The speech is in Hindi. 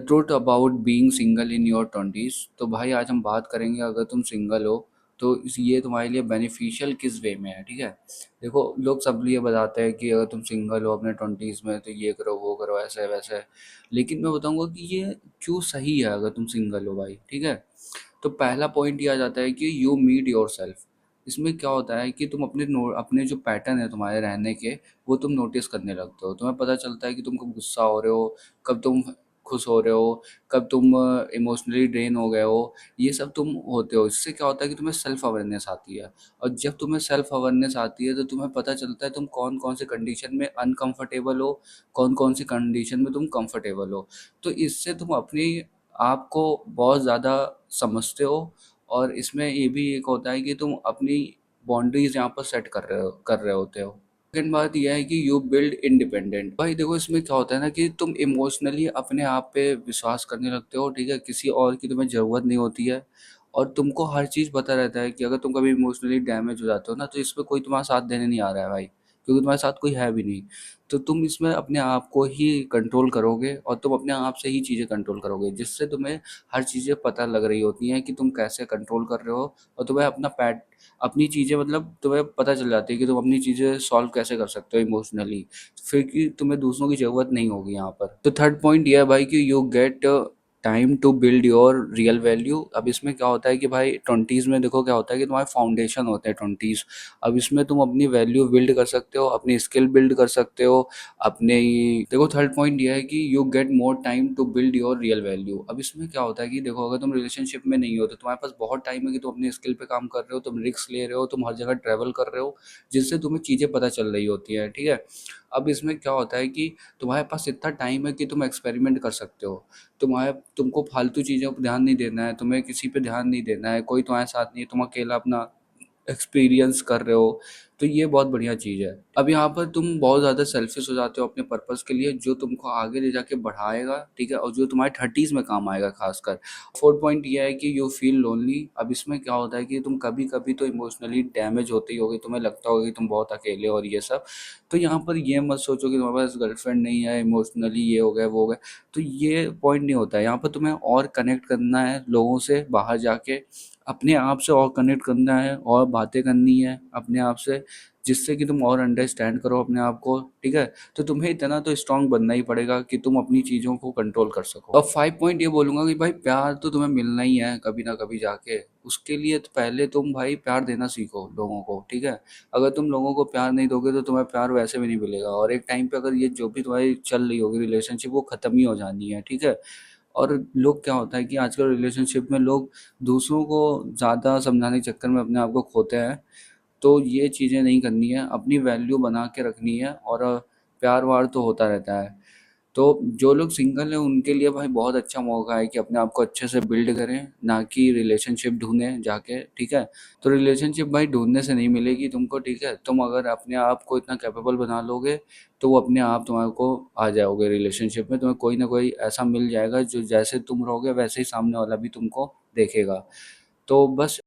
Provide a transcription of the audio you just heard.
Truth about being single in your twenties. तो भाई आज हम बात करेंगे, अगर तुम सिंगल हो तो ये तुम्हारे लिए बेनिफिशियल किस वे में है। ठीक है, देखो लोग सब ये बताते हैं कि अगर तुम सिंगल हो अपने ट्वेंटीज़ में तो ये करो वो करो ऐसा है वैसा है, लेकिन मैं बताऊंगा कि ये क्यों सही है अगर तुम सिंगल हो भाई। ठीक है, तो पहला पॉइंट ये आ जाता है कि यू मीट योर सेल्फ। इसमें क्या होता है कि तुम अपने जो पैटर्न है तुम्हारे रहने के, वो तुम नोटिस करने लगते हो। तुम्हें पता चलता है कि तुम कब गुस्सा हो रहे हो, कब तुम खुश हो रहे हो, कब तुम इमोशनली ड्रेन हो गए हो। ये सब तुम होते हो। इससे क्या होता है कि तुम्हें सेल्फ अवेयरनेस आती है, और जब तुम्हें सेल्फ अवेयरनेस आती है तो तुम्हें पता चलता है तुम कौन कौन से कंडीशन में अनकंफर्टेबल हो, कौन कौन सी कंडीशन में तुम कंफर्टेबल हो। तो इससे तुम अपनी आप को बहुत ज़्यादा समझते हो। और इसमें ये भी एक होता है कि तुम अपनी बाउंड्रीज यहाँ पर सेट कर रहे होते हो। सेकंड बात यह है कि यू बिल्ड इंडिपेंडेंट। भाई देखो इसमें क्या होता है ना कि तुम इमोशनली अपने आप पे विश्वास करने लगते हो। ठीक है, किसी और की तुम्हें ज़रूरत नहीं होती है, और तुमको हर चीज़ पता रहता है कि अगर तुम कभी इमोशनली डैमेज हो जाते हो ना, तो इसमें कोई तुम्हारा साथ देने नहीं आ रहा है भाई, क्योंकि तुम्हारे साथ कोई है भी नहीं। तो तुम इसमें अपने आप को ही कंट्रोल करोगे, और तुम अपने आप से ही चीज़ें कंट्रोल करोगे, जिससे तुम्हें हर चीज़ें पता लग रही होती हैं कि तुम कैसे कंट्रोल कर रहे हो। और तुम्हें अपनी चीज़ें, मतलब तुम्हें पता चल जाती है कि तुम अपनी चीज़ें सॉल्व कैसे कर सकते हो इमोशनली। फिर कि तुम्हें दूसरों की ज़रूरत नहीं होगी यहाँ पर। तो थर्ड पॉइंट ये है भाई कि you get time to build your real value. अब इसमें क्या होता है कि भाई ट्वेंटीज़ में देखो क्या होता है कि तुम्हारे फाउंडेशन होते हैं ट्वेंटीज़। अब इसमें तुम अपनी वैल्यू बिल्ड कर सकते हो, अपनी स्किल बिल्ड कर सकते हो अपने ही। देखो थर्ड पॉइंट ये है कि you get more time to build your real value. अब इसमें क्या होता है कि देखो अगर तुम रिलेशनशिप में नहीं हो तो तुम्हारे पास बहुत टाइम है कि तुम अपनी स्किल पे काम कर रहे हो, तुम रिस्क ले रहे हो, तुम हर जगह ट्रैवल कर रहे हो, जिससे तुम्हें चीज़ें पता चल रही होती हैं। ठीक है, अब इसमें क्या होता है कि तुम्हारे पास इतना टाइम है कि तुम एक्सपेरिमेंट कर सकते हो। तुमको फालतू चीज़ों पर ध्यान नहीं देना है, तुम्हें किसी पे ध्यान नहीं देना है, कोई तुम्हारे साथ नहीं है, तुम अकेला अपना एक्सपीरियंस कर रहे हो। तो ये बहुत बढ़िया चीज़ है। अब यहाँ पर तुम बहुत ज़्यादा सेल्फिश हो जाते हो अपने पर्पस के लिए, जो तुमको आगे ले जाके बढ़ाएगा। ठीक है, और जो तुम्हारे थर्टीज़ में काम आएगा खासकर। फोर्थ पॉइंट ये है कि यू फील लोनली। अब इसमें क्या होता है कि तुम कभी कभी तो इमोशनली डैमेज होते ही होगे, तुम्हें लगता होगा कि तुम बहुत अकेले हो और ये सब। तो यहाँ पर ये मत सोचो कि तुम्हारे पास गर्लफ्रेंड नहीं है, इमोशनली ये हो गया वो हो गया। तो ये पॉइंट नहीं होता है। यहाँ पर तुम्हें और कनेक्ट करना है लोगों से, बाहर जाके अपने आप से और कनेक्ट करना है, और बातें करनी है अपने आप से, जिससे कि तुम और अंडरस्टैंड करो अपने आप को। ठीक है, तो तुम्हें इतना तो स्ट्रांग बनना ही पड़ेगा कि तुम अपनी चीज़ों को कंट्रोल कर सको। और फाइव पॉइंट ये बोलूँगा कि भाई प्यार तो तुम्हें मिलना ही है कभी ना कभी जाके। उसके लिए तो पहले तुम भाई प्यार देना सीखो लोगों को। ठीक है, अगर तुम लोगों को प्यार नहीं दोगे तो तुम्हें प्यार वैसे भी नहीं मिलेगा, और एक टाइम पे अगर ये जो भी तुम्हारी चल रही होगी रिलेशनशिप, वो ख़त्म ही हो जानी है। ठीक है, और लोग क्या होता है कि आजकल रिलेशनशिप में लोग दूसरों को ज़्यादा समझाने के चक्कर में अपने आप को खोते हैं। तो ये चीज़ें नहीं करनी है, अपनी वैल्यू बना के रखनी है, और प्यार वार तो होता रहता है। तो जो लोग सिंगल हैं उनके लिए भाई बहुत अच्छा मौका है कि अपने आप को अच्छे से बिल्ड करें, ना कि रिलेशनशिप ढूंढें जाके। ठीक है, तो रिलेशनशिप भाई ढूंढने से नहीं मिलेगी तुमको। ठीक है, तुम अगर अपने आप को इतना कैपेबल बना लोगे तो वो अपने आप तुम्हारे को आ जाओगे रिलेशनशिप में। तुम्हें कोई ना कोई ऐसा मिल जाएगा जो जैसे तुम रहोगे वैसे ही सामने वाला भी तुमको देखेगा। तो बस